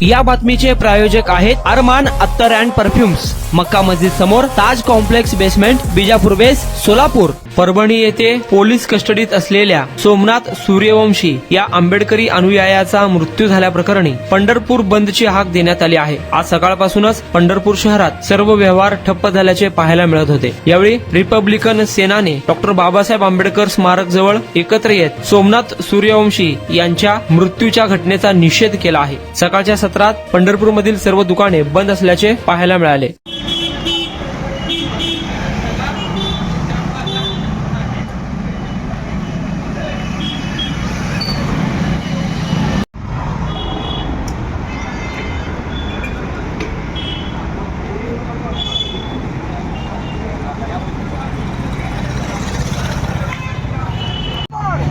या बातमीचे प्रायोजक आहेत अरमान अत्तर अँड परफ्युम्स, मक्का मस्जिद समोर, ताज कॉम्प्लेक्स बेसमेंट, बिजापूर बेस, सोलापूर. परभणी येथे पोलीस कस्टडीत असलेल्या सोमनाथ सूर्यवंशी या आंबेडकरी अनुयायाचा मृत्यू झाल्याप्रकरणी पंढरपूर बंदची हाक देण्यात आली आहे. आज सकाळपासूनच पंढरपूर शहरात सर्व व्यवहार ठप्प झाल्याचे पाहायला मिळत होते. यावेळी रिपब्लिकन सेनाने डॉक्टर बाबासाहेब आंबेडकर स्मारक जवळ एकत्र येत सोमनाथ सूर्यवंशी यांच्या मृत्यूच्या घटनेचा निषेध केला आहे. सकाळच्या सत्रात पंढरपूरमधील सर्व दुकाने बंद असल्याचे पाहायला मिळाले.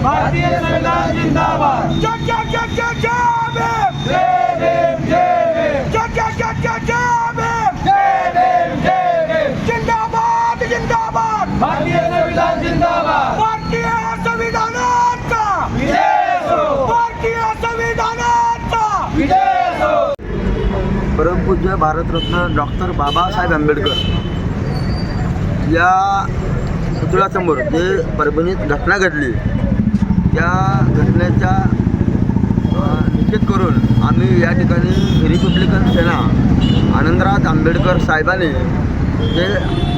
भारतीय संविधान जिंदाबाद. जय जय जय जय जय भीम. जय भीम जय भीम. जय जय जय जय जय भीम. जय भीम जय भीम. जिंदाबाद जिंदाबाद. भारतीय संविधान जिंदाबाद. भारतीय संविधानाचा विजय हो. भारतीय संविधानाचा विजय हो. परमपूज्य भारतरत्न डॉक्टर बाबासाहेब आंबेडकर या पुतळ्यासमोर जे परभणीत घटना घडली त्या घटनेचा निषेध करून आम्ही या ठिकाणी रिपब्लिकन सेना आनंदराज आंबेडकर साहेबांनी जे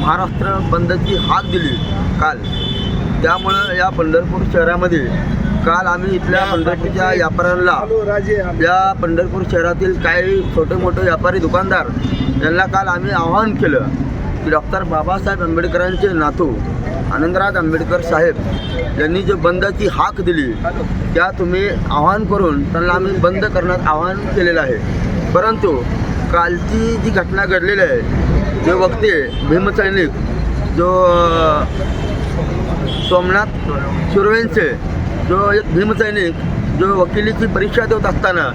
महाराष्ट्र बंदची हाक दिली काल, त्यामुळं या पंढरपूर शहरामध्ये काल आम्ही इथल्या पंढरपूरच्या व्यापाऱ्यांना, या पंढरपूर शहरातील काही छोटे मोठे व्यापारी दुकानदार यांना काल आम्ही आवाहन केलं की डॉक्टर बाबासाहेब आंबेडकरांचे नातू आनंदराज आंबेडकर साहेब यांनी जो बंदची हाक दिली त्या तुम्ही आवाहन करून त्यांना आम्ही बंद करण्यात आवाहन केलेलं आहे. परंतु कालची जी घटना घडलेली आहे, जो व्यक्ती भीमसैनिक जो सोमनाथ सूर्यवंशी जो एक भीमसैनिक जो वकिलीची परीक्षा देत असताना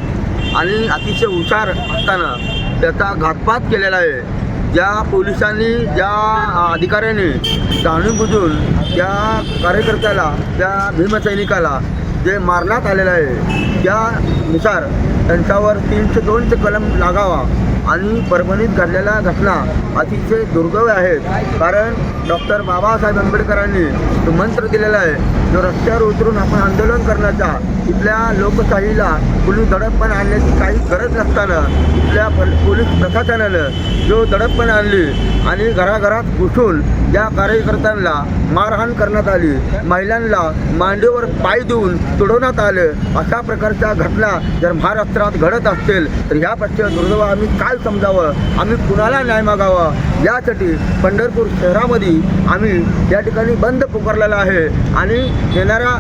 आणि अतिशय हुशार असताना त्याचा घातपात केलेला आहे. ज्या पोलिसांनी, ज्या अधिकाऱ्यांनी जाणून-बुजून त्या कार्यकर्त्याला, त्या भीमसैनिकाला जे मारण्यात आलेलं आहे त्यानुसार त्यांच्यावर 302 कलम लागावा. आणि परभणीत घडलेल्या घटना अतिशय दुर्दैवी आहेत. कारण डॉक्टर बाबासाहेब आंबेडकरांनी जो मंत्र दिलेला आहे, जो रस्त्यावर उतरून आपण आंदोलन करण्याचा, इथल्या लोकशाहीला पोलीस दडपण आणण्याची काही गरज नसताना इथल्या पोलीस प्रशासनानं जो दडपण आणली आणि घराघरात घुसून ज्या कार्यकर्त्यांना मारहाण करण्यात आली, महिलांना मांडीवर पाय देऊन तुडवण्यात आलं, अशा प्रकारच्या घटना जर महाराष्ट्रात घडत असतील तर ह्यापेक्षा दुर्दैव आम्ही काय समजावं, आम्ही कुणाला न्याय मागावा. यासाठी पंढरपूर शहरामध्ये आम्ही या ठिकाणी बंद पुकारलेला आहे आणि येणाऱ्या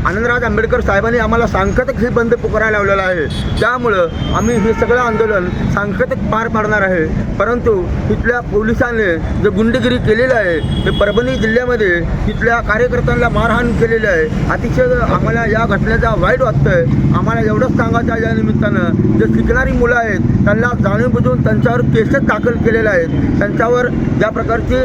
आनंदराज आंबेडकर साहेबांनी आम्हाला सांकेतिक ही बंद पुकारायला लावलेला आहे. त्यामुळं आम्ही हे सगळं आंदोलन सांकेतिक पार पाडणार आहे. परंतु इथल्या पोलिसांनी जे गुंडगिरी केलेलं आहे, ते परभणी जिल्ह्यामध्ये तिथल्या कार्यकर्त्यांना मारहाण केलेली आहे. अतिशय आम्हाला या घटनेचा वाईट वाटतं आहे. आम्हाला एवढंच सांगायचं आहे या निमित्तानं, जे शिकणारी मुलं आहेत त्यांना जाणून-बुजून त्यांच्यावर केसेस दाखल केलेले आहेत. त्यांच्यावर ज्या प्रकारची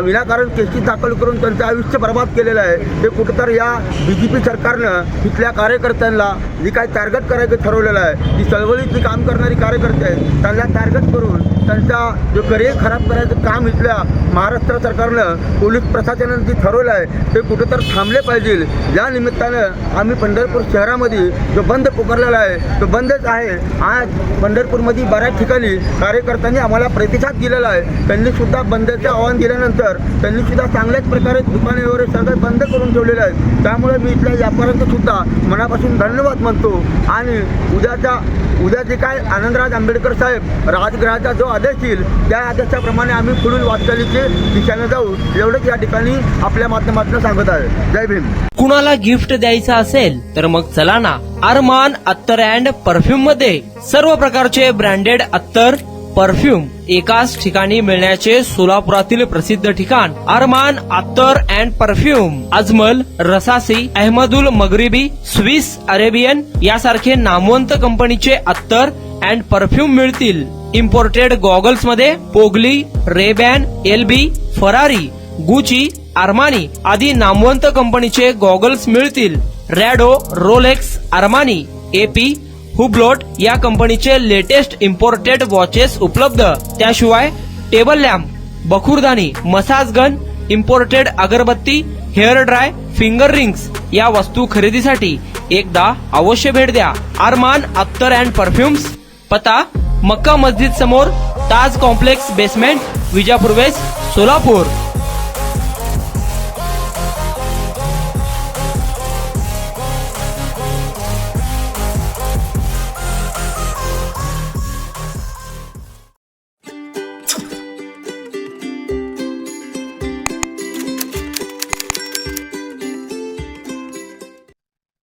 विनाकारण केसेस दाखल करून त्यांचं आयुष्य बर्बाद केलेलं आहे. ते कुठंतरी या BJP सरकारनं इथल्या कार्यकर्त्यांना जी काही टार्गेट करायचं ठरवलेलं आहे, जी चळवळीची काम करणारी कार्यकर्ते आहेत त्यांना टार्गेट करून त्यांचा जो करिअर खराब करायचं काम इथल्या महाराष्ट्र सरकारनं, पोलीस प्रशासनानं जे ठरवलं आहे ते कुठं तर थांबले पाहिजे. या निमित्तानं आम्ही पंढरपूर शहरामध्ये जो बंद पुकारलेला आहे तो बंदच आहे. आज पंढरपूरमध्ये बऱ्याच ठिकाणी कार्यकर्त्यांनी आम्हाला प्रतिसाद दिलेला आहे. त्यांनीसुद्धा बंदचे आवाहन दिल्यानंतर त्यांनीसुद्धा चांगल्याच प्रकारे दुकाने वगैरे सगळं बंद करून ठेवलेलं आहे. त्यामुळे मी इथल्या व्यापाऱ्यांचं सुद्धा मनापासून धन्यवाद मानतो. आणि उद्या जे काय आनंदराज आंबेडकर साहेब राजगृहाचा जो आदेश येईल त्या आदेशाप्रमाणे आम्ही पुढील वाटचालीची दिशेने जाऊ, एवढंच या ठिकाणी आपल्या माध्यमातून सांगत आहे. जय भीम. कुणाला गिफ्ट द्यायचं असेल तर मग चला ना अरमान अत्तर अँड परफ्यूम मध्ये सर्व प्रकारचे ब्रँडेड अत्तर परफ्यूम एकाच ठिकाणी मिळण्याचे सोलापुरातील प्रसिद्ध ठिकाण Arman Attar and perfume. Ajmal, Rasasi, Ahmed Al Maghribi, Swiss Arabian यासारखे नामवंत कंपनीचे अत्तर अँड परफ्यूम मिळतील. इम्पोर्टेड गॉगल्स मध्ये पोगली, Ray Ban, LV, Ferrari, Gucci, Armani आदी नामवंत कंपनीचे गॉगल्स मिळतील. Rado, Rolex, Armani, AP, Hublot या कंपनीचे लेटेस्ट इम्पोर्टेड वॉचेस उपलब्ध. त्याशिवाय टेबल लॅम्प, बखुरदानी, मसाज गन, इम्पोर्टेड अगरबत्ती, हेअर ड्राय, फिंगर रिंग्स या वस्तू खरेदीसाठी एकदा अवश्य भेट द्या. अरमान अत्तर अँड परफ्युम्स, पता मक्का मस्जिद समोर, Taj complex basement, Vijapur west, Solapur.